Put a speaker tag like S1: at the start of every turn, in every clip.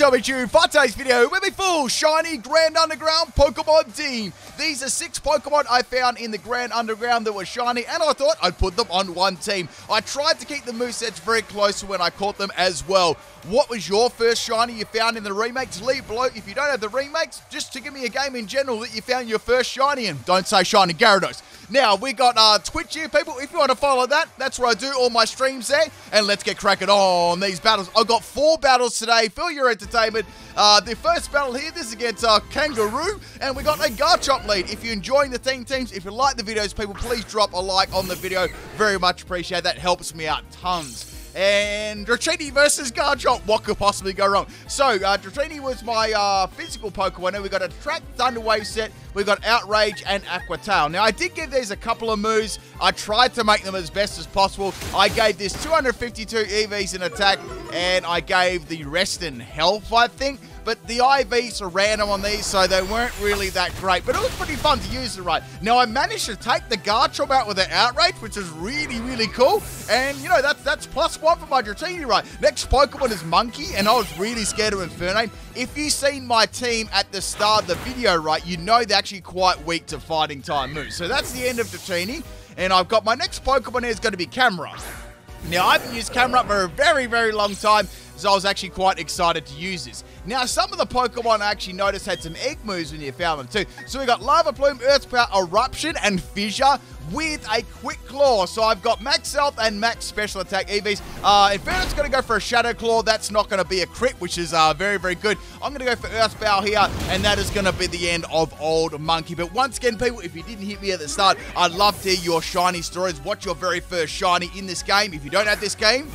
S1: Untitled for today's video with a full shiny Grand Underground Pokemon team. These are 6 Pokemon I found in the Grand Underground that were shiny, and I thought I'd put them on one team. I tried to keep the movesets very close to when I caught them as well. What was your first shiny you found in the remakes? Leave below if you don't have the remakes, just to give me a game in general that you found your first shiny in. Don't say shiny Gyarados. Now, we got Twitch here, people. If you want to follow that, that's where I do all my streams there. And let's get cracking on these battles. I've got 4 battles today for your entertainment. The first battle here, this is against Kangaroo, and we got a Garchomp lead. If you're enjoying the teams, if you like the videos, people, please drop a like on the video. Very much appreciate that. Helps me out tons. And Dratini versus Garchomp. What could possibly go wrong? So, Dratini was my physical Pokemon, and we got a Track Thunder Wave set. We got Outrage and Aqua Tail. Now, I did give these a couple of moves. I tried to make them as best as possible. I gave this 252 EVs in attack, and I gave the rest in health, I think. But the IVs are random on these, so they weren't really that great. But it was pretty fun to use it right. Now, I managed to take the Garchomp out with an Outrage, which is really, really cool. And, you know, that's +1 for my Dratini, right? Next Pokemon is Monkey, and I was really scared of Infernape. If you've seen my team at the start of the video, right, you know they're actually quite weak to fighting time moves. So that's the end of Dratini. And I've got my next Pokemon here is going to be Camera. Now, I haven't used Camera for a very, very long time, so I was actually quite excited to use this. Now, some of the Pokemon I actually noticed had some egg moves when you found them too. So we got Lava Plume, Earth Power, Eruption, and Fissure with a Quick Claw. So I've got Max Health and Max Special Attack EVs. Infernape's going to go for a Shadow Claw. That's not going to be a crit, which is very, very good. I'm going to go for Earth Power here, and that is going to be the end of Old Monkey. But once again, people, if you didn't hit me at the start, I'd love to hear your shiny stories. What's your very first shiny in this game? If you don't have this game,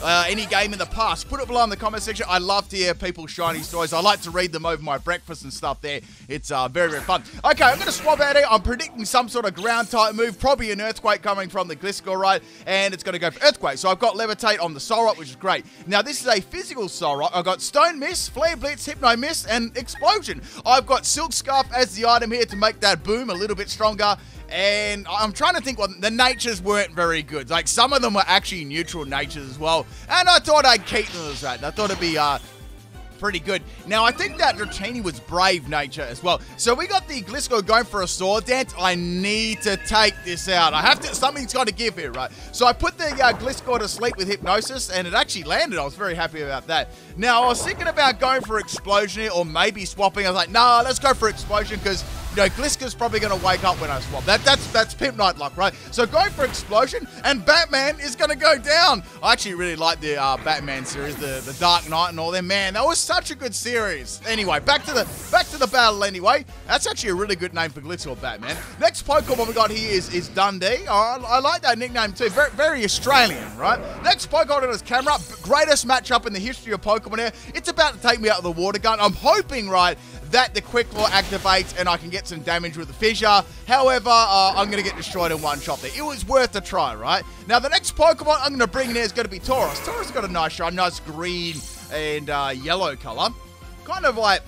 S1: any game in the past, put it below in the comment section. I love to hear people's shiny stories. I like to read them over my breakfast and stuff there. It's very, very fun. Okay, I'm going to swap out here. I'm predicting some sort of ground type move, probably an Earthquake coming from the Gliscor, right? And it's going to go for Earthquake. So I've got Levitate on the Solrock, which is great. Now, this is a physical Solrock. I've got Stone Mist, Flare Blitz, Hypno Mist, and Explosion. I've got Silk Scarf as the item here to make that boom a little bit stronger. And I'm trying to think, well, the natures weren't very good. Like, some of them were actually neutral natures as well. And I thought I'd keep them as that. I thought it'd be pretty good. Now, I think that Dratini was brave nature as well. So we got the Gliscor going for a sword dance. I need to take this out. I have to, something's got to give here, right? So I put the Gliscor to sleep with Hypnosis, and it actually landed. I was very happy about that. Now, I was thinking about going for Explosion here, or maybe swapping. I was like, nah, let's go for Explosion, because, you know, Gliscor's probably going to wake up when I swap. That's PIMPNITE luck, right? So going for Explosion, and Batman is going to go down. I actually really like the Batman series, the Dark Knight and all them. Man, that was such a good series. Anyway, back to the battle anyway. That's actually a really good name for Gliscor, Batman. Next Pokemon we got here is Dundee. I like that nickname too. Very, very Australian, right? Next Pokemon is Camera. Greatest matchup in the history of Pokemon here. It's about to take me out of the water gun. I'm hoping, right, that the Quick Claw activates and I can get some damage with the Fissure. However, I'm going to get destroyed in one shot there. It was worth a try, right? Now, the next Pokemon I'm going to bring in is going to be Taurus. Taurus has got a nice shine, nice green and yellow color. Kind of like,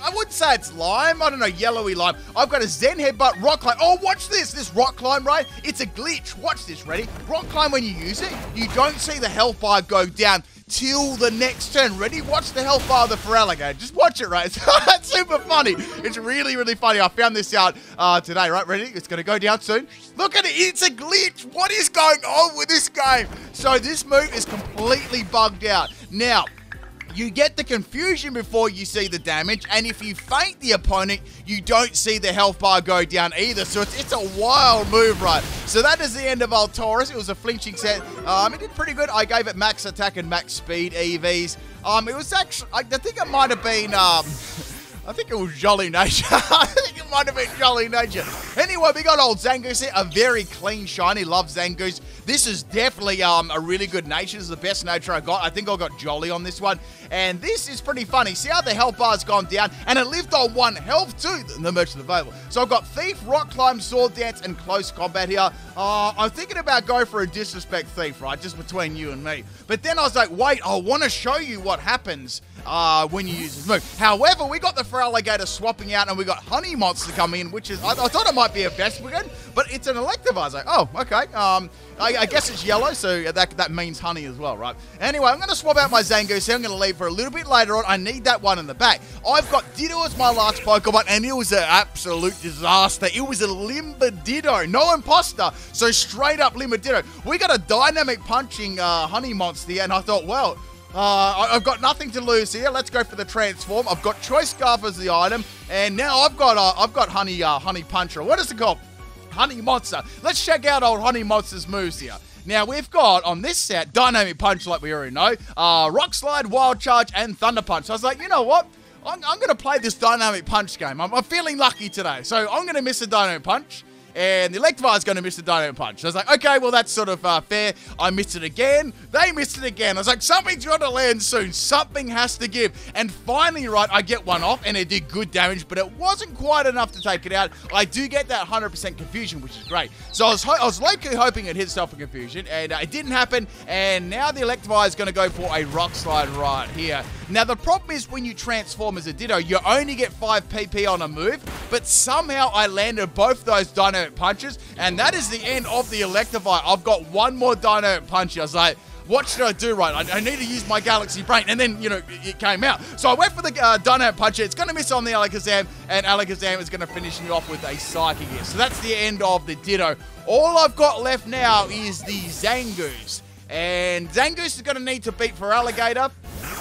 S1: I wouldn't say it's lime. I don't know, yellowy lime. I've got a Zen Headbutt, Rock Climb. Oh, watch this. This Rock Climb, right? It's a glitch. Watch this. Ready? Rock Climb, when you use it, you don't see the health bar go down till the next turn. Ready? Watch the health bar of the Feraligatr. Just watch it, right? It's super funny. It's really, really funny. I found this out today, right? Ready? It's going to go down soon. Look at it. It's a glitch. What is going on with this game? So this move is completely bugged out. Now, you get the confusion before you see the damage, and if you feint the opponent, you don't see the health bar go down either. So it's a wild move, right? So that is the end of old Taurus. It was a flinching set. It did pretty good. I gave it max attack and max speed EVs. It was actually, I think it might have been, I think it was Jolly Nature. I think it might have been Jolly Nature. Anyway, we got old Zangoose here. A very clean, shiny. Love Zangoose. This is definitely a really good nature. This is the best nature I got. I think I got Jolly on this one. And this is pretty funny. See how the health bar's gone down? And it lived on 1 health too. The merchant available. So I've got Thief, Rock Climb, Sword Dance, and Close Combat here. I'm thinking about going for a Disrespect Thief, right? Just between you and me. But then I was like, wait, I want to show you what happens when you use this move. However, we got the Feraligatr swapping out, and we got Honey Monster to come in, which is, I thought it might be a Vespiquen, but it's an Electivire. I was like, oh, okay. I guess it's yellow, so that means honey as well, right? Anyway, I'm going to swap out my Zangoose here. I'm going to leave for a little bit later on. I need that one in the back. I've got Ditto as my last Pokemon, and it was an absolute disaster. It was a Limbaditto, no imposter, so straight up Limbaditto. We got a dynamic punching honey monster here, and I thought, well, I've got nothing to lose here. Let's go for the transform. I've got Choice Scarf as the item, and now I've got Honey Puncher. What is it called? Honey Monster. Let's check out old Honey Monster's moves here. Now, we've got, on this set, Dynamic Punch, like we already know, Rock Slide, Wild Charge, and Thunder Punch. So I was like, you know what? I'm going to play this Dynamic Punch game. I'm feeling lucky today. So I'm going to miss a Dynamic Punch, and the Electivire is going to miss the Dynamic Punch. So I was like, okay, well, that's sort of fair. I missed it again. They missed it again. I was like, something's got to land soon. Something has to give. And finally, right, I get one off, and it did good damage, but it wasn't quite enough to take it out. I do get that 100% confusion, which is great. So I was low-key hoping it hit Self Confusion, and it didn't happen. And now the Electivire is going to go for a Rock Slide right here. Now, the problem is when you transform as a Ditto, you only get 5 PP on a move, but somehow I landed both those Dynamic Punches, and that is the end of the Electivire. I've got one more Dynamic Punch. I was like, what should I do, right? I need to use my Galaxy Brain, and then, you know, it came out. So I went for the Dynamic Punch. It's going to miss on the Alakazam, and Alakazam is going to finish me off with a Psychic here. So that's the end of the Ditto. All I've got left now is the Zangoose, and Zangoose is going to need to beat Feraligatr,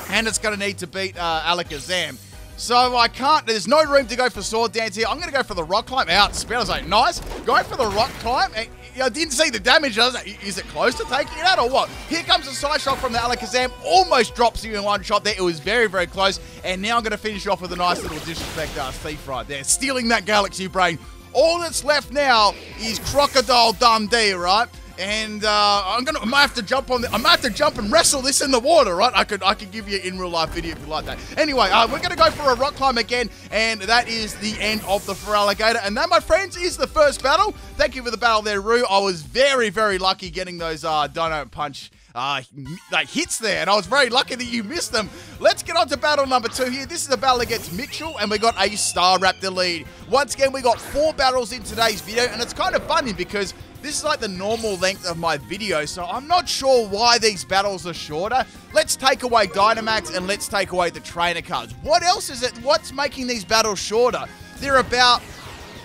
S1: and it's going to need to beat Alakazam. So I can't, there's no room to go for Sword Dance here. I'm going to go for the Rock Climb out. Spell is like, nice. Going for the Rock Climb. I didn't see the damage. Is it close to taking it out or what? Here comes a Side Shot from the Alakazam. Almost drops you in one shot there. It was very, very close. And now I'm going to finish off with a nice little Disrespect Thief right there. Stealing that Galaxy Brain. All that's left now is Crocodile Dundee, right? And I might have to jump on I might have to jump and wrestle this in the water, right? I could give you an in real life video if you like that. Anyway, we're gonna go for a Rock Climb again, and that is the end of the Feraligatr. And that, my friends, is the first battle. Thank you for the battle there, Rue. I was very, very lucky getting those Dynamic Punch like hits there, and I was very lucky that you missed them. Let's get on to battle number 2 here. This is a battle against Mitchell, and we got a Staraptor lead. Once again, we got 4 battles in today's video, and it's kind of funny because this is like the normal length of my video, so I'm not sure why these battles are shorter. Let's take away Dynamax, and let's take away the trainer cards. What else is it? What's making these battles shorter? They're about,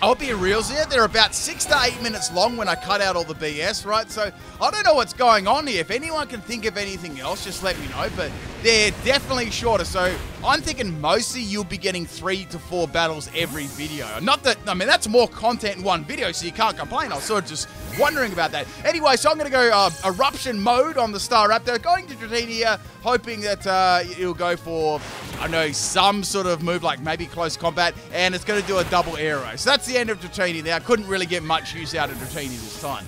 S1: I'll be real here, they're about 6 to 8 minutes long when I cut out all the BS, right? So I don't know what's going on here. If anyone can think of anything else, just let me know, but they're definitely shorter. So I'm thinking mostly you'll be getting 3 to 4 battles every video. Not that, I mean, that's more content in one video, so you can't complain. I was sort of just wondering about that. Anyway, so I'm going to go Eruption mode on the Staraptor, going to Dratini, hoping that it'll go for, I don't know, some sort of move like maybe close combat, and it's going to do a double arrow. So that's the end of Dratini there. I couldn't really get much use out of Dratini this time.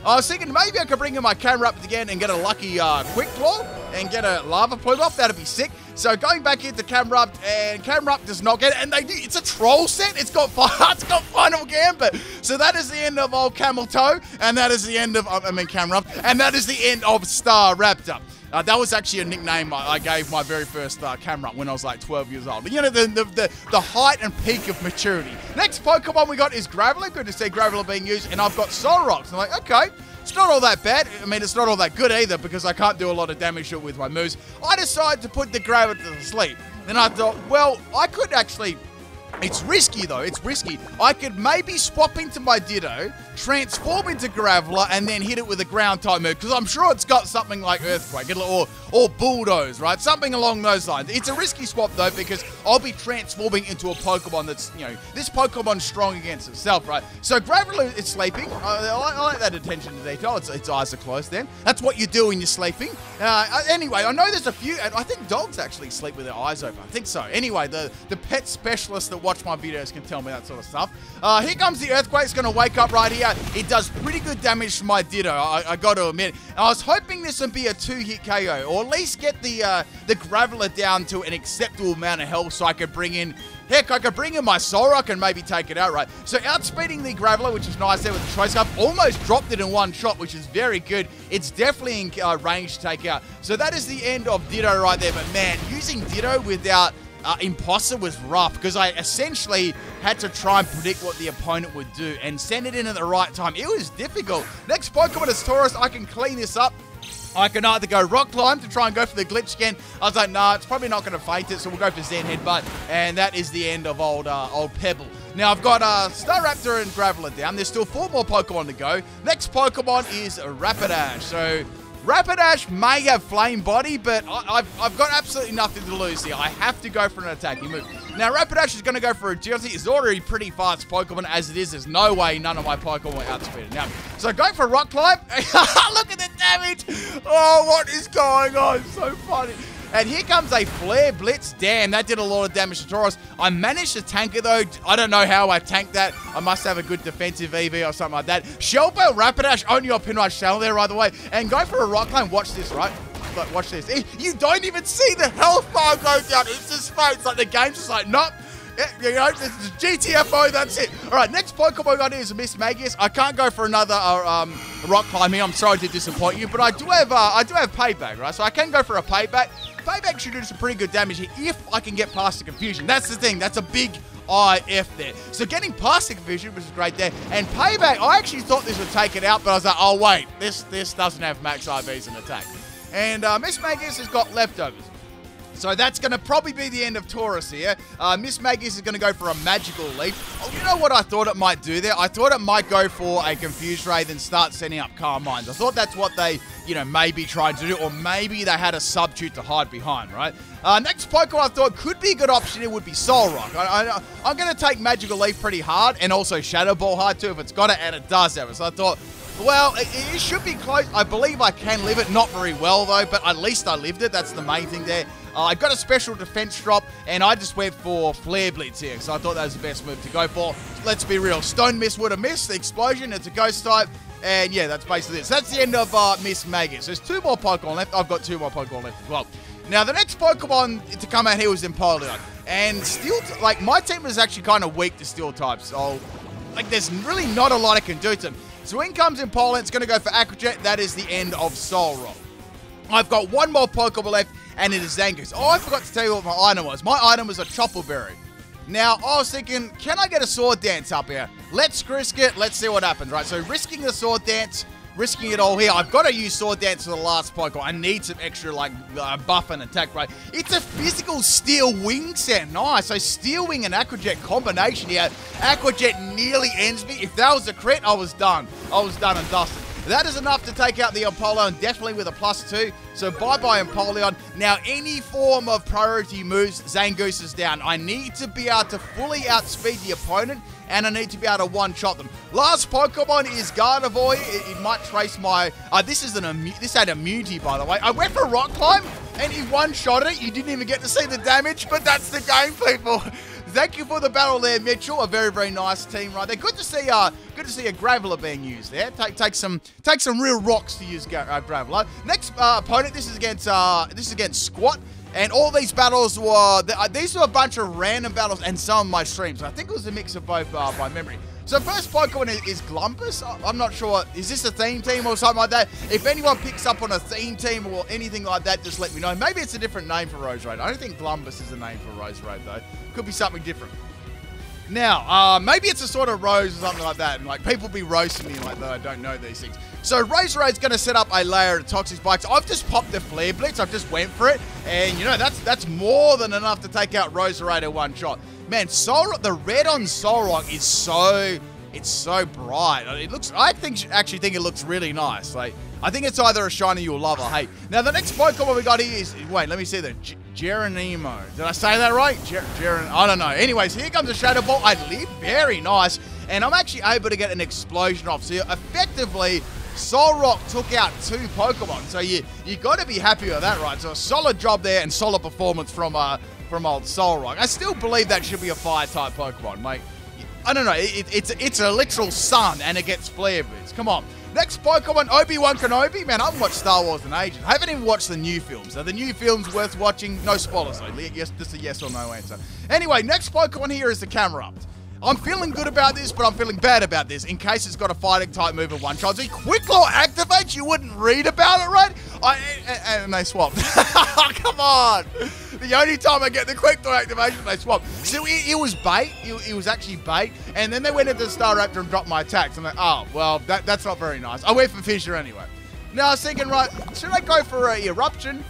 S1: I was thinking maybe I could bring in my Camerupt again and get a lucky Quick Claw and get a Lava Plume off. That'd be sick. So going back into Camerupt, and Camerupt does not get it, and it's a troll set. It's got Final Gambit. So that is the end of old Camel Toe, and that is the end of Camerupt, and that is the end of Staraptor. That was actually a nickname I gave my very first Camerupt when I was like 12 years old. You know, the height and peak of maturity. Next Pokemon we got is Graveler. Good to see Graveler being used, and I've got Solrox. I'm like, okay, it's not all that bad. I mean, it's not all that good either because I can't do a lot of damage with my moves. I decided to put the Graveler to sleep. Then I thought, well, I could actually... It's risky, though. It's risky. I could maybe swap into my Ditto, transform into Graveler, and then hit it with a ground-type move, because I'm sure it's got something like Earthquake or Bulldoze, right? Something along those lines. It's a risky swap, though, because I'll be transforming into a Pokemon that's, you know, this Pokemon's strong against itself, right? So Graveler is sleeping. I like that attention to detail. Its eyes are closed then. That's what you do when you're sleeping. Anyway, I know there's a few, and I think dogs actually sleep with their eyes open. I think so. Anyway, the pet specialist that watch my videos can tell me that sort of stuff. Here comes the Earthquake. It's going to wake up right here. It does pretty good damage to my Ditto, I got to admit. And I was hoping this would be a 2-hit KO, or at least get the Graveler down to an acceptable amount of health so I could bring in... Heck, I could bring in my Solrock and maybe take it out, right? So outspeeding the Graveler, which is nice there with the Choice Scarf, almost dropped it in one shot, which is very good. It's definitely in range to take out. So that is the end of Ditto right there. But man, using Ditto without Imposter was rough because I essentially had to try and predict what the opponent would do and send it in at the right time. It was difficult. Next Pokemon is Taurus. I can clean this up. I can either go Rock Climb to try and go for the glitch again. I was like, nah, it's probably not going to faint it, so we'll go for Zen Headbutt. And that is the end of old Pebble. Now, I've got Staraptor and Graveler down. There's still 4 more Pokemon to go. Next Pokemon is Rapidash. So, Rapidash may have Flame Body, but I've got absolutely nothing to lose here. I have to go for an attacking move. Now, Rapidash is going to go for Agility. It's already pretty fast Pokemon as it is. There's no way none of my Pokemon will outspeed it. Now, so going for Rock Climb. Look at the damage. Oh, what is going on? So funny. And here comes a Flare Blitz. Damn, that did a lot of damage to Tauros. I managed to tank it, though. I don't know how I tanked that. I must have a good defensive EV or something like that. Shell Bell Rapidash, only your Pinrush shell there, by the way. And go for a Rock Climb. Watch this, right? Look, watch this. You don't even see the health bar go down. It's just space. Like, the game's just like, nope. You know, this is GTFO, that's it. All right, next Pokemon I got here is Miss Magius. I can't go for another Rock Climb here. I'm sorry to disappoint you, but I do have Payback, right? So I can go for a Payback. Payback should do some pretty good damage here if I can get past the confusion. That's the thing. That's a big IF there. So getting past the confusion, which is great there. And Payback, I actually thought this would take it out, but I was like, oh, wait. This doesn't have max IVs and attack. And Miss Magius has got leftovers. So that's going to probably be the end of Taurus here. Miss Magius is going to go for a Magical Leaf. Oh, you know what I thought it might do there? I thought it might go for a Confused Ray, then start setting up Calm Minds. I thought that's what they, maybe tried to do, or maybe they had a Substitute to hide behind, right? Next Pokemon I thought could be a good option here would be Solrock. I'm going to take Magical Leaf pretty hard, and also Shadow Ball hard too if it's got it, and it does have it. So I thought, well, it should be close. I believe I can live it. Not very well, though, but at least I lived it. That's the main thing there. I got a special defense drop, and I just went for Flare Blitz here, so I thought that was the best move to go for. Let's be real. Stone Mist would have missed the explosion. It's a ghost type, and yeah, that's basically it. So that's the end of Miss Magius. There's 2 more Pokemon left. I've got 2 more Pokemon left as well. Now, the next Pokemon to come out here was Empoleon, and my team is actually kind of weak to Steel types, so there's really not a lot I can do to them. So in comes Empoleon. It's going to go for Aqua Jet. That is the end of Solrock. I've got 1 more Pokemon left, and it is Zangoose. Oh, I forgot to tell you what my item was. My item was a Chopper Berry. Now, I was thinking, can I get a Sword Dance up here? Let's risk it. Let's see what happens, right? So, risking the Sword Dance, risking it all here. I've got to use Sword Dance for the last Pokemon. I need some extra, buff and attack, right? It's a physical Steel Wing set. Nice. So, Steel Wing and Aqua Jet combination here. Aqua Jet nearly ends me. If that was a crit, I was done. I was done and dusted. That is enough to take out the Empoleon, definitely with a +2. So bye-bye Empoleon. Now, any form of priority moves, Zangoose is down. I need to be able to fully outspeed the opponent, and I need to be able to one-shot them. Last Pokemon is Gardevoy. It might trace my... this had immunity, by the way. I went for Rock Climb, and he one-shot it. You didn't even get to see the damage, but that's the game, people. Thank you for the battle there, Mitchell. A very, very nice team right there. Good to see a Graveler being used there. Take some real rocks to use Graveler. Next opponent, this is against Squat. And all these battles were, these were a bunch of random battles and some of my streams. I think it was a mix of both by memory. So first Pokemon is Glompus. I'm not sure, is this a theme team or something like that? If anyone picks up on a theme team or anything like that, just let me know. Maybe it's a different name for Roserade. I don't think Glompus is the name for Roserade though. Could be something different. Now, maybe it's a sort of rose or something like that. And people be roasting me like that I don't know these things. So Roserade's going to set up a layer of Toxic Spikes. I've just popped the Flare Blitz. I've just went for it. And, that's more than enough to take out Roserade in one shot. Man, the red on Solrock is so bright. I actually think it looks really nice. I think it's either a shiny you'll love or hate. Now, the next Pokemon we got here is, wait, let me see the Geronimo. Did I say that right? I don't know. Anyways, here comes a Shadow Ball. I live very nice. And I'm actually able to get an explosion off. So effectively, Solrock took out 2 Pokemon. So you got to be happy with that, right? So a solid job there and solid performance from old Solrock. I still believe that should be a Fire-type Pokemon, mate. I don't know. It's a literal sun and it gets Flare Blitz. Come on. Next Pokemon, Obi-Wan Kenobi. Man, I haven't watched Star Wars in ages. I haven't even watched the new films. Are the new films worth watching? No spoilers, though. Yes, just a yes or no answer. Anyway, next Pokemon here is the Camerupt. I'm feeling good about this, but I'm feeling bad about this in case it's got a fighting type move in one shot. So Quick Claw activates, you wouldn't read about it, right? And they swapped. Come on. The only time I get the quick throw activation, they swap. So it was bait. It was actually bait. And then they went into the Staraptor and dropped my attacks. I'm like, oh, well, that's not very nice. I went for Fissure anyway. Now I was thinking, right, should I go for an Eruption?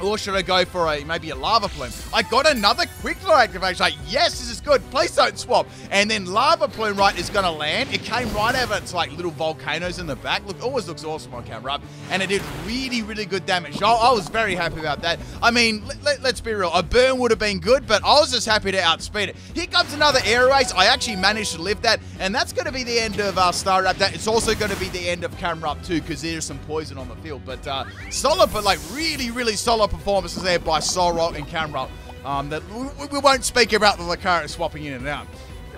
S1: Or should I go for maybe a Lava Plume? I got another quick throw activation. Like, yes, this is good. Please don't swap. And then Lava Plume, right, is going to land. It came right out of its like little volcanoes in the back. Look, always looks awesome on camera. And it did really, really good damage. So I was very happy about that. I mean, let's be real. A burn would have been good, but I was just happy to outspeed it. Here comes another Air Race. I actually managed to live that. And that's going to be the end of Staraptor. It's also going to be the end of Camera Up too, because there's some poison on the field. But solid, but like really, really solid performances there by Solrock and Camrock. That we won't speak about the Lucario swapping in and out.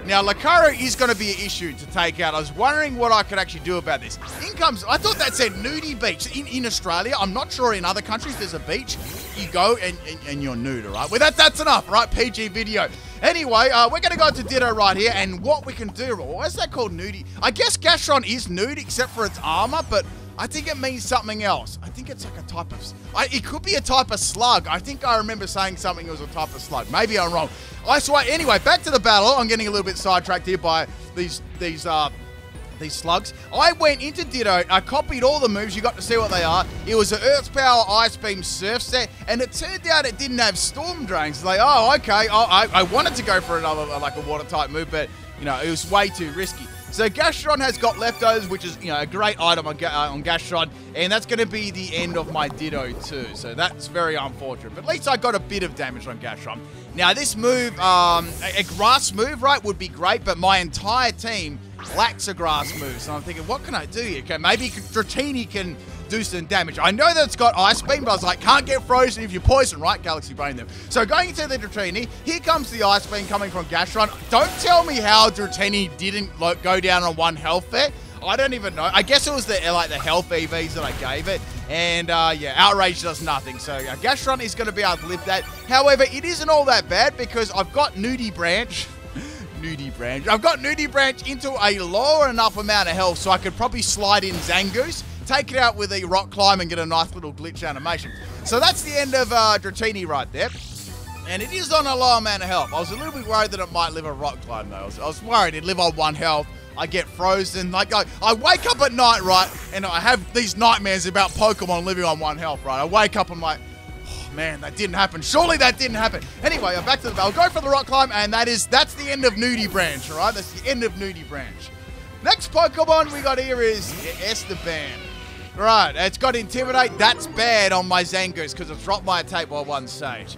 S1: Now, Lucario is going to be an issue to take out. I was wondering what I could actually do about this. In comes, I thought that said Nudie Beach. In Australia, I'm not sure in other countries there's a beach. You go and you're nude, all right? Well, that's enough, right? PG video. Anyway, we're going to go to Ditto right here, and what we can do, why is that called Nudie? I guess Gastron is nude except for its armor, but I think it means something else. I think it's like a type of... it could be a type of slug. I think I remember saying something was a type of slug. Maybe I'm wrong. Anyway, back to the battle. I'm getting a little bit sidetracked here by these slugs. I went into Ditto. I copied all the moves. You got to see what they are. It was an Earth Power, Ice Beam, Surf set, and it turned out it didn't have Storm Drains. It's like, oh, okay. I wanted to go for another, like a water type move, but, you know, it was way too risky. So Gastron has got Leftovers, which is, you know, a great item on Gastron, and that's going to be the end of my Ditto too. So that's very unfortunate. But at least I got a bit of damage on Gastron. Now this move, a grass move, right, would be great, but my entire team lacks a grass move. So I'm thinking, what can I do here? Okay, maybe Dratini can do some damage. I know that it's got Ice Beam, but I was like, can't get frozen if you're poison, right? Galaxy Brain them. So going into the Dratini, here comes the Ice Beam coming from Gastron. Don't tell me how Dratini didn't go down on 1 health there. I don't even know. I guess it was the health EVs that I gave it. And yeah, Outrage does nothing. So Gastron is going to be able to live that. However, it isn't all that bad because I've got Nudie Branch. I've got Nudie Branch into a lower enough amount of health so I could probably slide in Zangoose, take it out with a Rock Climb and get a nice little glitch animation. So that's the end of Dratini right there. And it is on a low amount of health. I was a little bit worried that it might live a Rock Climb though. I was worried it'd live on 1 health. I get frozen. Like I wake up at night, right, and I have these nightmares about Pokemon living on 1 health, right? I wake up and I'm like, oh, man, that didn't happen. Surely that didn't happen. Anyway, I'm back to the battle. Go for the Rock Climb, and that's the end of Nudie Branch, all right? That's the end of Nudie Branch. Next Pokemon we got here is Esteban. Right, it's got Intimidate. That's bad on my Zangoose because it's dropped my attack by 1 stage.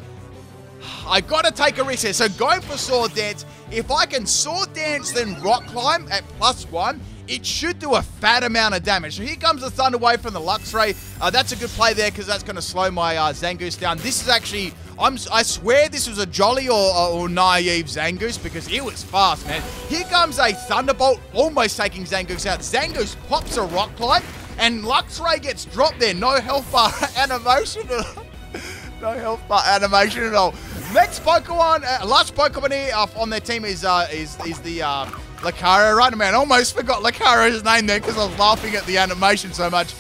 S1: I got to take a risk here. So going for Sword Dance. If I can Sword Dance, then Rock Climb at +1, it should do a fat amount of damage. So here comes the Thunder Wave from the Luxray. That's a good play there because that's going to slow my Zangoose down. This is actually, I swear this was a Jolly or naive Zangoose because it was fast, man. Here comes a Thunderbolt, almost taking Zangoose out. Zangoose pops a Rock Climb, and Luxray gets dropped there. No health bar animation. No health bar animation at all. Next Pokemon, last Pokemon here on their team is the Lucario, right? Man, I almost forgot Lucario's name there because I was laughing at the animation so much.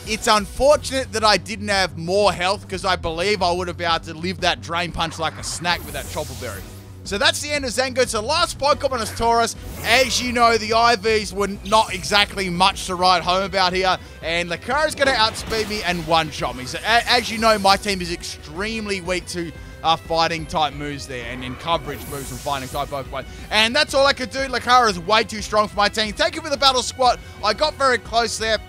S1: It's unfortunate that I didn't have more health because I believe I would have been able to live that Drain Punch like a snack with that Chopper Berry. So that's the end of Zangoose. So last Pokemon is Taurus. As you know, the IVs were not exactly much to write home about here. And Lucario's going to outspeed me and one-shot me. So as you know, my team is extremely weak to fighting type moves there and in coverage moves from fighting type Pokemon. And that's all I could do. Lucario is way too strong for my team. Thank you for the battle squat. I got very close there.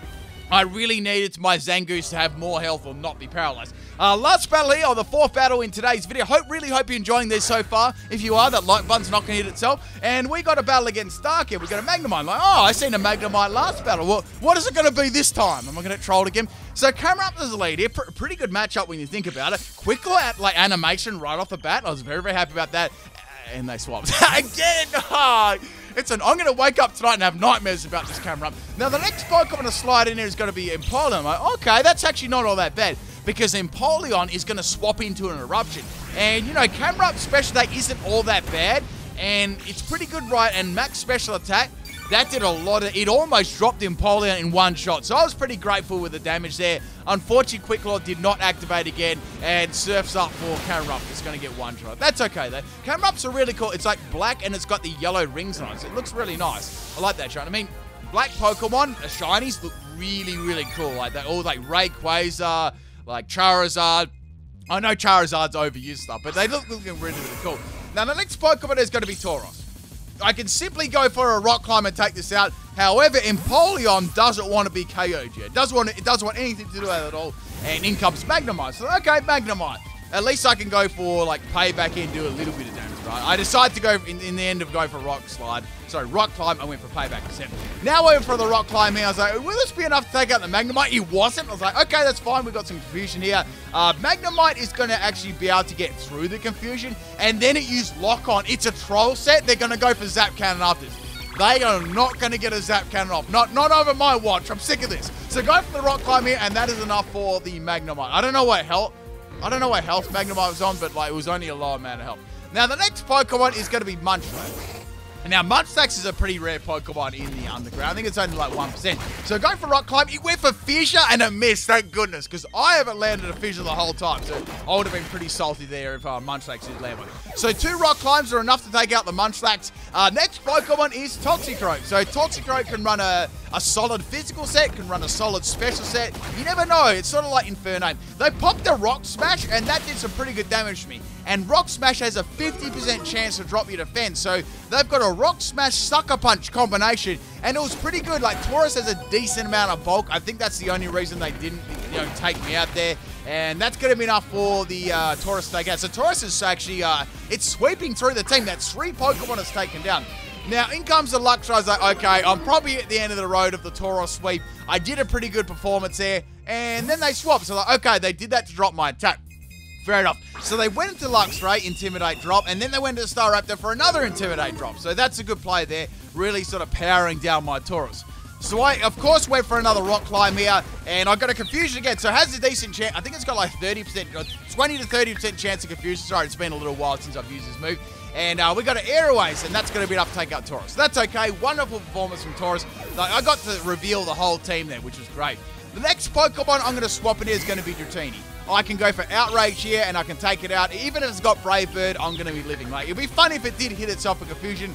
S1: I really needed my Zangoose to have more health or not be paralyzed. Last battle here, or the 4th battle in today's video. Really hope you're enjoying this so far. If you are, that like button's not going to hit itself. And we got a battle against Stark here. We got a Magnemite. Like, oh, I seen a Magnemite last battle. Well, what is it going to be this time? Am I going to troll again? So Camera Up is the lead here. Pretty good matchup when you think about it. Quick animation right off the bat. I was very happy about that. And they swapped. Again! Oh, I'm going to wake up tonight and have nightmares about this Camera Up. Now, the next Pokemon to slide in here is going to be Empoleon. Like, okay, that's actually not all that bad because Empoleon is going to swap into an Eruption. And, you know, Camera Up Special Attack isn't all that bad. And it's pretty good, right? And max Special Attack. That did a lot of... It almost dropped Empoleon in one shot. So I was pretty grateful with the damage there. Unfortunately, Quick Claw did not activate again. And surfs up for Camerupt. It's going to get one shot. That's okay, though. Camerupts are really cool. It's like black and it's got the yellow rings on it. So it looks really nice. I like that shot. I mean, black Pokemon, the shinies, look really, really cool. Like, they're all like Rayquaza, like Charizard. I know Charizard's overused stuff, but they look really, really cool. Now, the next Pokemon is going to be Tauros. I can simply go for a Rock Climb and take this out. However, Empoleon doesn't want to be KO'd yet. It doesn't want anything to do with it at all. And in comes Magnemite. So, okay, Magnemite. At least I can go for, like, payback and do a little bit of damage, right? I decided to go, in the end of going for Rock Climb, I went for payback instead. Now I went for the Rock Climb here. I was like, will this be enough to take out the Magnemite? It wasn't. I was like, okay, that's fine. We've got some confusion here. Magnemite is going to actually be able to get through the confusion. And then it used Lock On. It's a troll set. They're going to go for Zap Cannon after this. They are not going to get a Zap Cannon off. Not over my watch. I'm sick of this. So go for the Rock Climb here, and that is enough for the Magnemite. I don't know what health Magnemite was on, but like it was only a low amount of health. Now the next Pokemon is going to be Munchless. Now, Munchless is a pretty rare Pokemon in the underground. I think it's only like 1%. So going for Rock Climb, it went for Fissure and it missed, thank goodness, because I haven't landed a Fissure the whole time. So I would have been pretty salty there if Munchlax did land one. So 2 Rock Climbs are enough to take out the Munchlax. Next Pokemon is Toxicroak. So Toxicroak can run a solid physical set, can run a solid special set. You never know. It's sort of like Infernape. They popped a Rock Smash, and that did some pretty good damage to me. And Rock Smash has a 50% chance to drop your defense. So they've got a Rock Smash Sucker Punch combination, and it was pretty good. Like, Taurus has a decent amount of bulk. I think that's the only reason they didn't, take me out there. And that's going to be enough for the Taurus to take out. So Taurus is actually, it's sweeping through the team. That's 3 Pokemon it's taken down. Now, in comes the Luxray. I was like, okay, I'm probably at the end of the road of the Tauros sweep. I did a pretty good performance there. And then they swapped. So, like, okay, they did that to drop my attack. Fair enough. So they went into Luxray, Intimidate drop, and then they went to Staraptor for another Intimidate drop. So that's a good play there, really sort of powering down my Taurus. So I, of course, went for another Rock Climb here, and I got a Confusion again. So it has a decent chance. I think it's got like 30%, 20 to 30% chance of Confusion. Sorry, it's been a little while since I've used this move. And we got an Airways, and that's going to be enough to take out Taurus. That's okay. Wonderful performance from Taurus. Like, I got to reveal the whole team there, which was great. The next Pokemon I'm going to swap in here is going to be Dratini. I can go for Outrage here, and I can take it out. Even if it's got Brave Bird, I'm going to be living. Like, it'd be funny if it did hit itself for Confusion,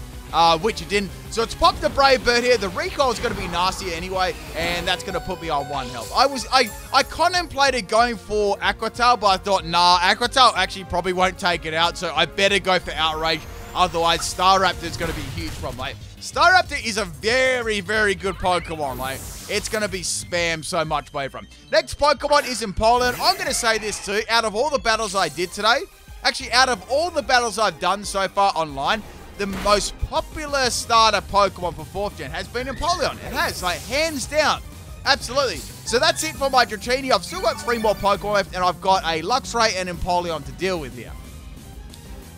S1: which it didn't. So it's popped the Brave Bird here. The recoil is going to be nasty anyway, and that's going to put me on 1 health. I contemplated going for Aqua Tail, but I thought, nah, Aqua Tail actually probably won't take it out, so I better go for Outrage. Otherwise, Staraptor is going to be a huge problem. Like, Staraptor is a very, very good Pokemon. Like, it's going to be spammed so much away from. Next Pokemon is Empoleon. I'm going to say this too. Out of all the battles I did today, actually, out of all the battles I've done so far online, the most popular starter Pokemon for 4th Gen has been Empoleon. It has, like, hands down. Absolutely. So that's it for my Dratini. I've still got 3 more Pokemon left, and I've got a Luxray and Empoleon to deal with here.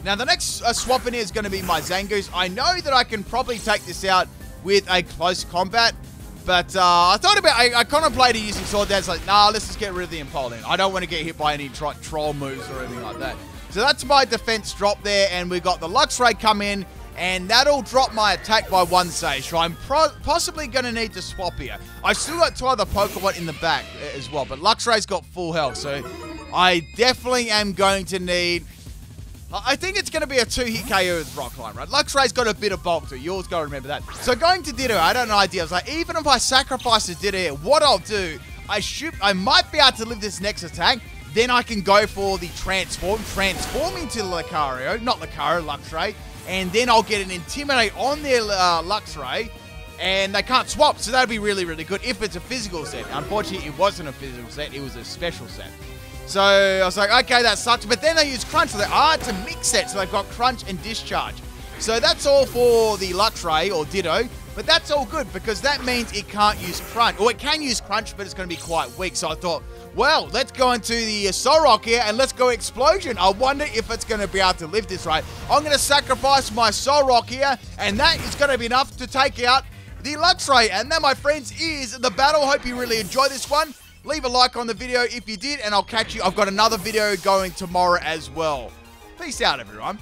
S1: Now, the next swap in here is going to be my Zangoose. I know that I can probably take this out with a close combat, but I contemplated using Sword Dance. Like, nah, let's just get rid of the Empoleon. I don't want to get hit by any troll moves or anything like that. So that's my defense drop there, and we got the Luxray come in, and that'll drop my attack by 1 stage. So I'm possibly going to need to swap here. I've still got 2 other Pokemon in the back as well, but Luxray's got full health, so I definitely am going to need... I think it's going to be a 2-hit KO with Rock Climb, right? Luxray's got a bit of bulk to it. You always got to remember that. So going to Ditto, I don't know idea. I was like, even if I sacrifice the Ditto here, what I'll do, I might be able to live this next attack. Then I can go for the transform into Luxray, and then I'll get an Intimidate on their Luxray, and they can't swap. So that'd be really, really good if it's a physical set. Unfortunately, it wasn't a physical set. It was a special set. So I was like, okay, that sucks. But then they use Crunch. So it's a mix set. So they've got Crunch and Discharge. So that's all for the Luxray or Ditto. But that's all good because that means it can't use Crunch. Or it can use Crunch, but it's going to be quite weak. So I thought, well, let's go into the Solrock here and let's go Explosion. I wonder if it's going to be able to live this right. I'm going to sacrifice my Solrock here. And that is going to be enough to take out the Luxray. And that, my friends, is the battle. Hope you really enjoyed this one. Leave a like on the video if you did, and I'll catch you. I've got another video going tomorrow as well. Peace out, everyone.